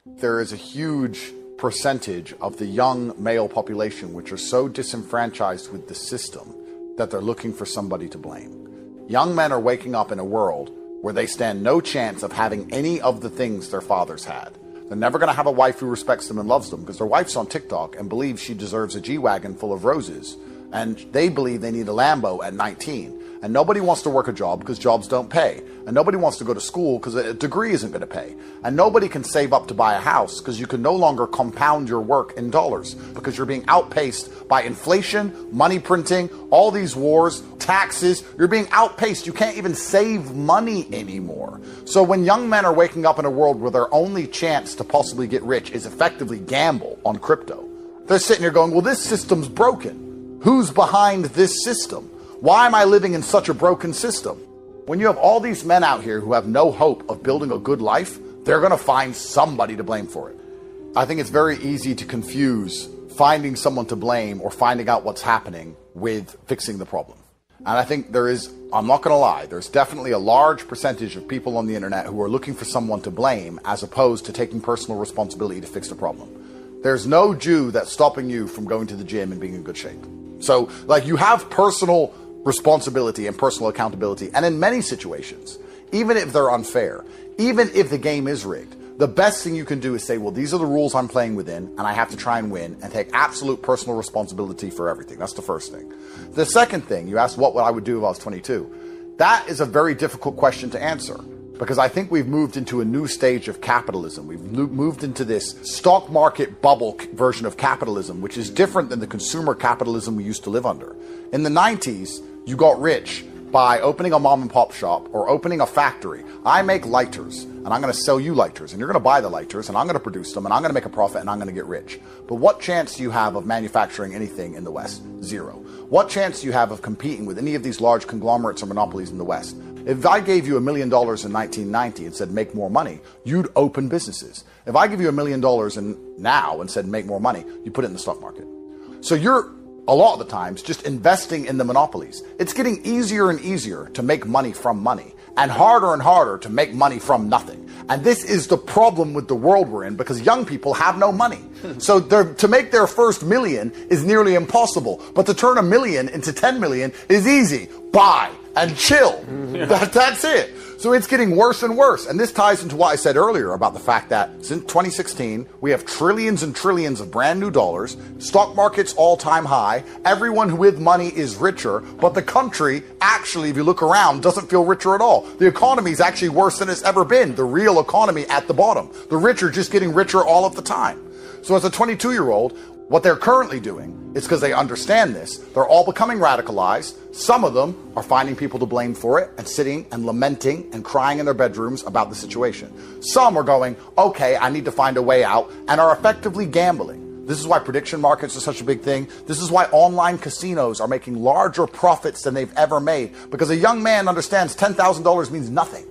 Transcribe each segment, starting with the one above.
There is a huge percentage of the young male population which are so disenfranchised with the system that they're looking for somebody to blame. Young men are waking up in a world where they stand no chance of having any of the things their fathers had. They're never going to have a wife who respects them and loves them because their wife's on TikTok and believes she deserves a G-Wagon full of roses. And they believe they need a Lambo at 19. And nobody wants to work a job because jobs don't pay. And nobody wants to go to school because a degree isn't going to pay. And nobody can save up to buy a house because you can no longer compound your work in dollars because you're being outpaced by inflation, money printing, all these wars, taxes. You're being outpaced. You can't even save money anymore. So when young men are waking up in a world where their only chance to possibly get rich is effectively gamble on crypto, they're sitting here going, well, this system's broken. Who's behind this system? Why am I living in such a broken system? When you have all these men out here who have no hope of building a good life, they're going to find somebody to blame for it. I think it's very easy to confuse finding someone to blame or finding out what's happening with fixing the problem. And I think there is, I'm not going to lie, there's definitely a large percentage of people on the internet who are looking for someone to blame as opposed to taking personal responsibility to fix the problem. There's no Jew that's stopping you from going to the gym and being in good shape. So, like, you have personal responsibility and personal accountability. And in many situations, even if they're unfair, even if the game is rigged, the best thing you can do is say, well, these are the rules I'm playing within, and I have to try and win and take absolute personal responsibility for everything. That's the first thing. The second thing, you asked what I would do if I was 22. That is a very difficult question to answer because I think we've moved into a new stage of capitalism. We've moved into this stock market bubble version of capitalism, which is different than the consumer capitalism we used to live under. In the 90s, you got rich by opening a mom and pop shop or opening a factory. I make lighters and I'm going to sell you lighters and you're going to buy the lighters and I'm going to produce them and I'm going to make a profit and I'm going to get rich. But what chance do you have of manufacturing anything in the West? Zero. What chance do you have of competing with any of these large conglomerates or monopolies in the West? If I gave you $1 million in 1990 and said make more money, you'd open businesses. If I give you $1 million now and said make more money, you put it in the stock market. So you're a lot of the times just investing in the monopolies. It's getting easier and easier to make money from money and harder to make money from nothing. And this is the problem with the world we're in because young people have no money. So to make their first million is nearly impossible. But to turn $1 million into 10 million is easy. Buy and chill. That's it. So it's getting worse and worse. And this ties into what I said earlier about the fact that since 2016, we have trillions and trillions of brand new dollars, stock market's all-time high, everyone with money is richer, but the country actually, if you look around, doesn't feel richer at all. The economy is actually worse than it's ever been. The real economy at the bottom. The rich are just getting richer all of the time. So as a 22-year-old, what they're currently doing is because they understand this. They're all becoming radicalized. Some of them are finding people to blame for it and sitting and lamenting and crying in their bedrooms about the situation. Some are going, okay, I need to find a way out and are effectively gambling. This is why prediction markets are such a big thing. This is why online casinos are making larger profits than they've ever made because a young man understands $10,000 means nothing.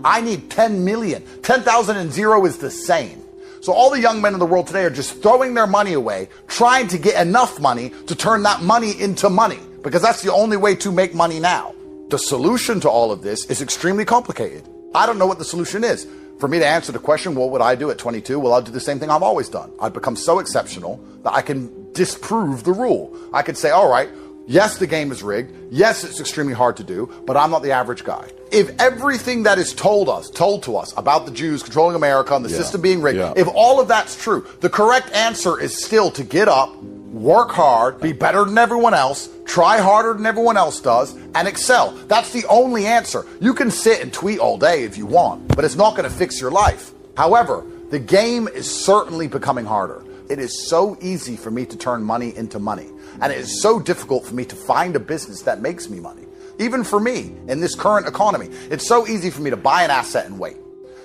I need 10 million. 10,000 and zero is the same. So all the young men in the world today are just throwing their money away, trying to get enough money to turn that money into money, because that's the only way to make money now. The solution to all of this is extremely complicated. I don't know what the solution is. For me to answer the question, what would I do at 22? Well, I'll do the same thing I've always done. I'd become so exceptional that I can disprove the rule. I could say, all right, yes, the game is rigged. Yes, it's extremely hard to do, but I'm not the average guy. If everything that is told to us about the Jews controlling America and the system being rigged, if all of that's true, the correct answer is still to get up, work hard, be better than everyone else, try harder than everyone else does, and excel. That's the only answer. You can sit and tweet all day if you want, but it's not going to fix your life. However, the game is certainly becoming harder. It is so easy for me to turn money into money. And it is so difficult for me to find a business that makes me money. Even for me, in this current economy, it's so easy for me to buy an asset and wait.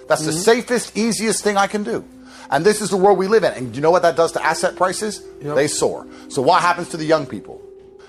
That's the safest, easiest thing I can do. And this is the world we live in. And you know what that does to asset prices? They soar. So what happens to the young people?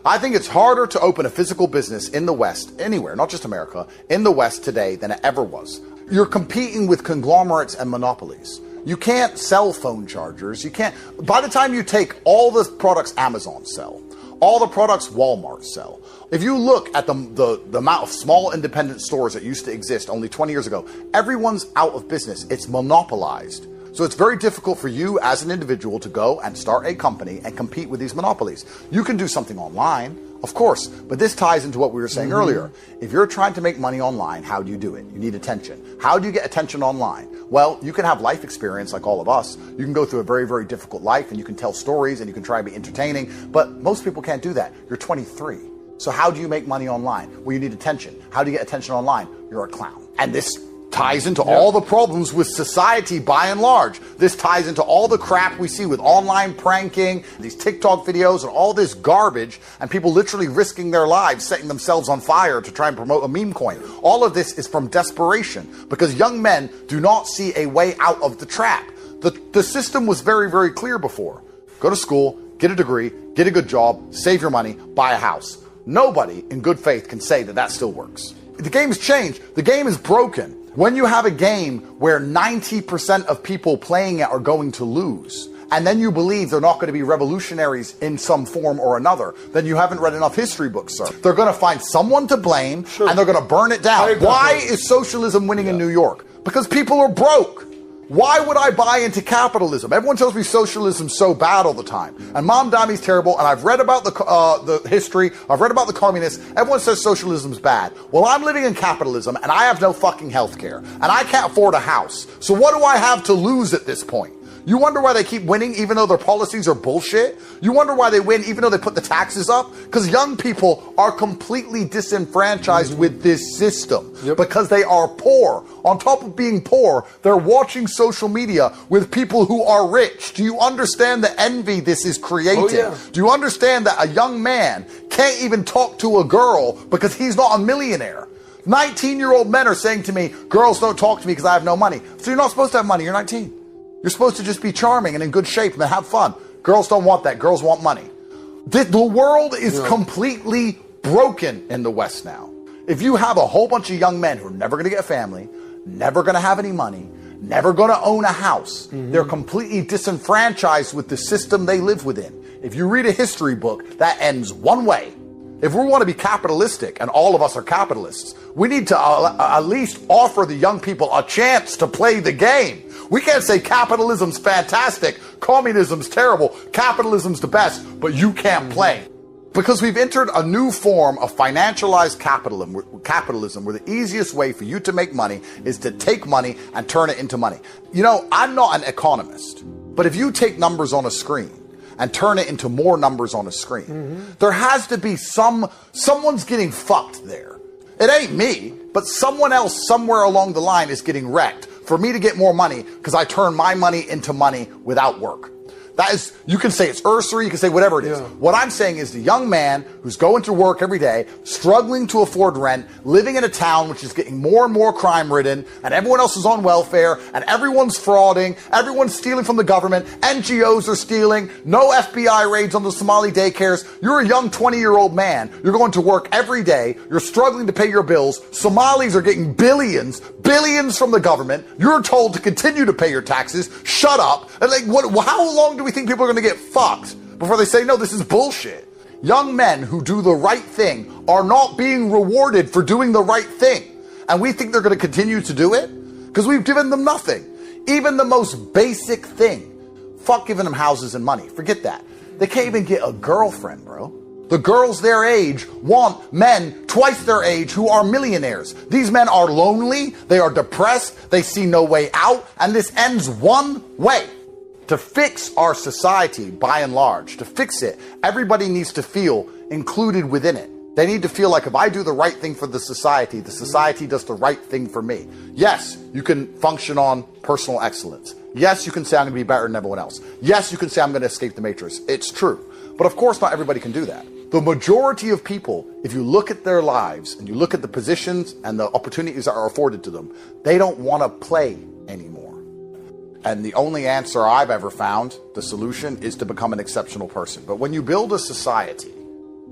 I think it's harder to open a physical business in the West, anywhere, not just America, in the West today than it ever was. You're competing with conglomerates and monopolies. You can't sell phone chargers. You can't. By the time you take all the products Amazon sell, all the products Walmart sell, if you look at the amount of small independent stores that used to exist only 20 years ago, everyone's out of business. It's monopolized. So it's very difficult for you as an individual to go and start a company and compete with these monopolies. You can do something online, of course, but this ties into what we were saying earlier. If you're trying to make money online, how do you do it? You need attention. How do you get attention online? Well, you can have life experience like all of us. You can go through a very, very difficult life and you can tell stories and you can try to be entertaining, but most people can't do that. You're 23. So how do you make money online? Well, you need attention. How do you get attention online? You're a clown. And this ties into all the problems with society by and large. This ties into all the crap we see with online pranking, these TikTok videos and all this garbage, and people literally risking their lives, setting themselves on fire to try and promote a meme coin. All of this is from desperation because young men do not see a way out of the trap. The system was very, very clear before. Go to school, get a degree, get a good job, save your money, buy a house. Nobody in good faith can say that that still works. The game's changed. The game is broken. When you have a game where 90% of people playing it are going to lose, and then you believe they're not going to be revolutionaries in some form or another, then you haven't read enough history books, sir. They're going to find someone to blame, and they're going to burn it down. Why is socialism winning in New York? Because people are broke. Why would I buy into capitalism? Everyone tells me socialism's so bad all the time. And Mom Dami's terrible, and I've read about the history, I've read about the communists. Everyone says socialism's bad. Well, I'm living in capitalism, and I have no fucking health care. And I can't afford a house. So what do I have to lose at this point? You wonder why they keep winning even though their policies are bullshit? You wonder why they win even though they put the taxes up? Because young people are completely disenfranchised with this system because they are poor. On top of being poor, they're watching social media with people who are rich. Do you understand the envy this is creating? Do you understand that a young man can't even talk to a girl because he's not a millionaire? 19-year-old men are saying to me, girls don't talk to me because I have no money. So you're not supposed to have money. You're 19. You're supposed to just be charming and in good shape and have fun. Girls don't want that. Girls want money. The world is completely broken in the West now. If you have a whole bunch of young men who are never going to get a family, never going to have any money, never going to own a house, they're completely disenfranchised with the system they live within. If you read a history book, that ends one way. If we want to be capitalistic, and all of us are capitalists, we need to at least offer the young people a chance to play the game. We can't say capitalism's fantastic, communism's terrible, capitalism's the best, but you can't play. Because we've entered a new form of financialized capitalism where the easiest way for you to make money is to take money and turn it into money. You know, I'm not an economist, but if you take numbers on a screen and turn it into more numbers on a screen, there has to be someone's getting fucked there. It ain't me, but someone else somewhere along the line is getting wrecked for me to get more money because I turn my money into money without work. That is, you can say it's usury, you can say whatever it is. What I'm saying is the young man who's going to work every day, struggling to afford rent, living in a town which is getting more and more crime ridden, and everyone else is on welfare, and everyone's frauding, everyone's stealing from the government, NGOs are stealing, no FBI raids on the Somali daycares. You're a young 20-year-old man, you're going to work every day, you're struggling to pay your bills, Somalis are getting billions from the government, you're told to continue to pay your taxes, shut up, and like, how long do we think people are going to get fucked before they say, no, this is bullshit? Young men who do the right thing are not being rewarded for doing the right thing. And we think they're going to continue to do it because we've given them nothing. Even the most basic thing. Fuck giving them houses and money. Forget that. They can't even get a girlfriend, bro. The girls their age want men twice their age who are millionaires. These men are lonely, they are depressed, they see no way out, and this ends one way. To fix our society, by and large, to fix it, everybody needs to feel included within it. They need to feel like if I do the right thing for the society does the right thing for me. Yes, you can function on personal excellence. Yes, you can say I'm going to be better than everyone else. Yes, you can say I'm going to escape the matrix. It's true. But of course, not everybody can do that. The majority of people, if you look at their lives and you look at the positions and the opportunities that are afforded to them, they don't want to play anymore. And the only answer I've ever found, the solution, is to become an exceptional person. But when you build a society,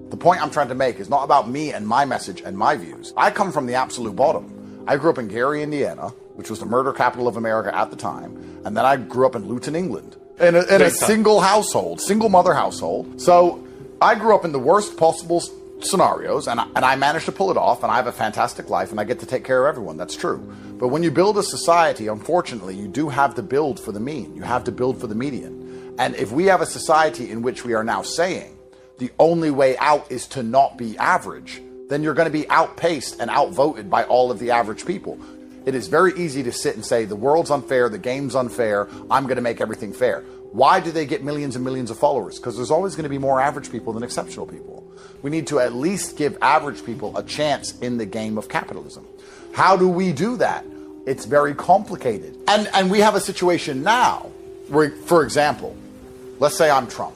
the point I'm trying to make is not about me and my message and my views. I come from the absolute bottom. I grew up in Gary, Indiana, which was the murder capital of America at the time. And then I grew up in Luton, England, in a single household, single mother household. So I grew up in the worst possible scenarios, and I manage to pull it off, and I have a fantastic life, and I get to take care of everyone. That's true. But when you build a society, unfortunately, you do have to build for the mean. You have to build for the median. And if we have a society in which we are now saying the only way out is to not be average, then you're going to be outpaced and outvoted by all of the average people. It is very easy to sit and say, the world's unfair, the game's unfair, I'm going to make everything fair. Why do they get millions and millions of followers? Because there's always going to be more average people than exceptional people. We need to at least give average people a chance in the game of capitalism. How do we do that? It's very complicated. And we have a situation now where, for example, let's say I'm Trump,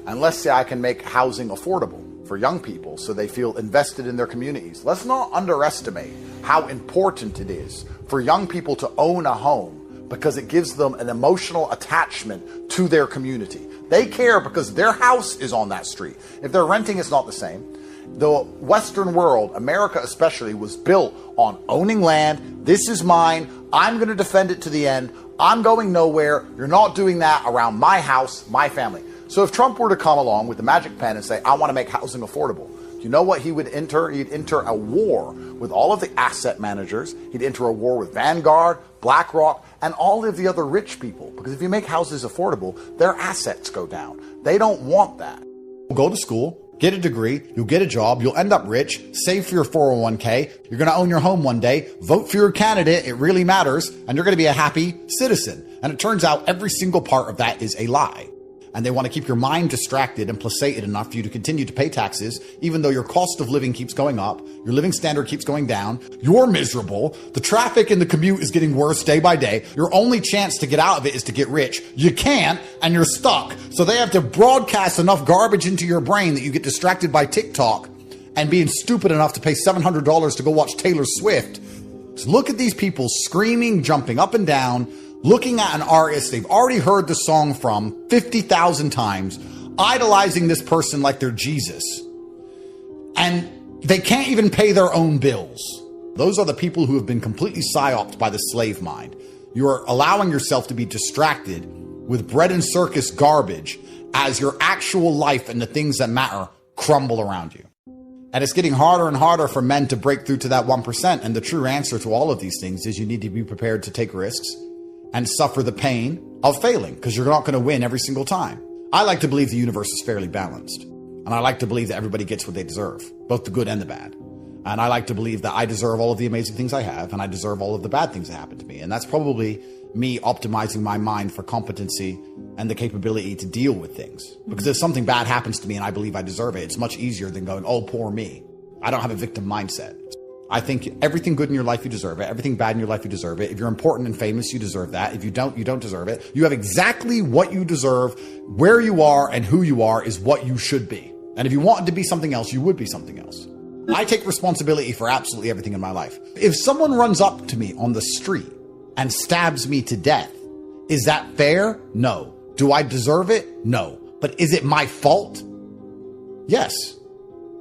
and let's say I can make housing affordable for young people so they feel invested in their communities. Let's not underestimate how important it is for young people to own a home, because it gives them an emotional attachment to their community. They care because their house is on that street. If they're renting, it's not the same. The Western world, America especially, was built on owning land. This is mine. I'm going to defend it to the end. I'm going nowhere. You're not doing that around my house, my family. So if Trump were to come along with the magic pen and say, I want to make housing affordable, you know what he would enter? He'd enter a war with all of the asset managers. He'd enter a war with Vanguard, BlackRock, and all of the other rich people. Because if you make houses affordable, their assets go down. They don't want that. Go to school, get a degree, you'll get a job, you'll end up rich, save for your 401k, you're going to own your home one day, vote for your candidate, it really matters, and you're going to be a happy citizen. And it turns out every single part of that is a lie. And they want to keep your mind distracted and placated enough for you to continue to pay taxes, even though your cost of living keeps going up, your living standard keeps going down, you're miserable, the traffic in the commute is getting worse day by day, your only chance to get out of it is to get rich. You can't, and you're stuck. So they have to broadcast enough garbage into your brain that you get distracted by TikTok and being stupid enough to pay $700 to go watch Taylor Swift. So look at these people screaming, jumping up and down, looking at an artist they've already heard the song from 50,000 times, idolizing this person like they're Jesus. And they can't even pay their own bills. Those are the people who have been completely psyoped by the slave mind. You're allowing yourself to be distracted with bread and circus garbage as your actual life and the things that matter crumble around you. And it's getting harder and harder for men to break through to that 1%. And the true answer to all of these things is you need to be prepared to take risks and suffer the pain of failing, because you're not going to win every single time. I like to believe the universe is fairly balanced. And I like to believe that everybody gets what they deserve, both the good and the bad. And I like to believe that I deserve all of the amazing things I have, and I deserve all of the bad things that happen to me. And that's probably me optimizing my mind for competency and the capability to deal with things. Because if something bad happens to me and I believe I deserve it, it's much easier than going, oh, poor me. I don't have a victim mindset. I think everything good in your life, you deserve it. Everything bad in your life, you deserve it. If you're important and famous, you deserve that. If you don't deserve it. You have exactly what you deserve. Where you are and who you are is what you should be. And if you wanted to be something else, you would be something else. I take responsibility for absolutely everything in my life. If someone runs up to me on the street and stabs me to death, is that fair? No. Do I deserve it? No. But is it my fault? Yes.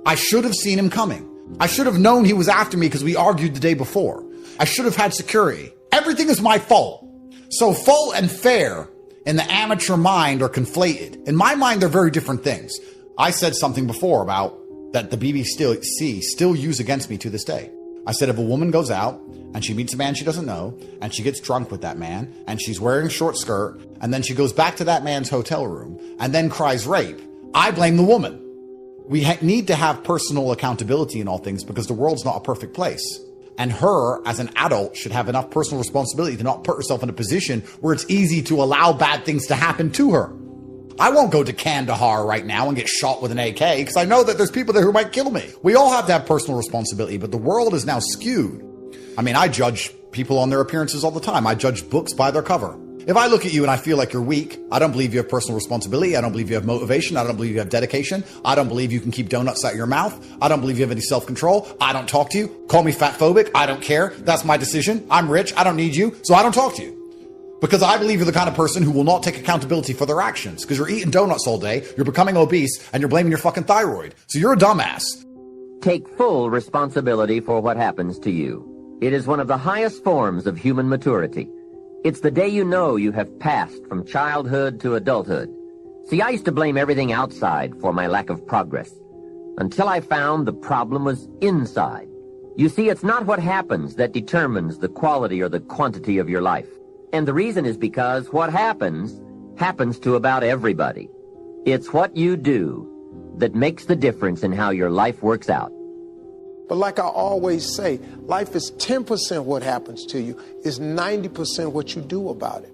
I should have seen him coming. I should have known he was after me because we argued the day before. I should have had security. Everything is my fault. So fault and fair in the amateur mind are conflated. In my mind, they're very different things. I said something before about that the BBC still use against me to this day. I said if a woman goes out and she meets a man she doesn't know and she gets drunk with that man and she's wearing a short skirt and then she goes back to that man's hotel room and then cries rape, I blame the woman. We need to have personal accountability in all things because the world's not a perfect place. And her, as an adult, should have enough personal responsibility to not put herself in a position where it's easy to allow bad things to happen to her. I won't go to Kandahar right now and get shot with an AK because I know that there's people there who might kill me. We all have to have personal responsibility, but the world is now skewed. I mean, I judge people on their appearances all the time. I judge books by their cover. If I look at you and I feel like you're weak, I don't believe you have personal responsibility. I don't believe you have motivation. I don't believe you have dedication. I don't believe you can keep donuts out of your mouth. I don't believe you have any self-control. I don't talk to you. Call me fatphobic. I don't care. That's my decision. I'm rich. I don't need you. So I don't talk to you. Because I believe you're the kind of person who will not take accountability for their actions. Because you're eating donuts all day, you're becoming obese, and you're blaming your fucking thyroid. So you're a dumbass. Take full responsibility for what happens to you. It is one of the highest forms of human maturity. It's the day you know you have passed from childhood to adulthood. See, I used to blame everything outside for my lack of progress. until I found the problem was inside. You see, it's not what happens that determines the quality or the quantity of your life. And the reason is because what happens to about everybody. It's what you do that makes the difference in how your life works out. But like I always say, life is 10% what happens to you, it's 90% what you do about it.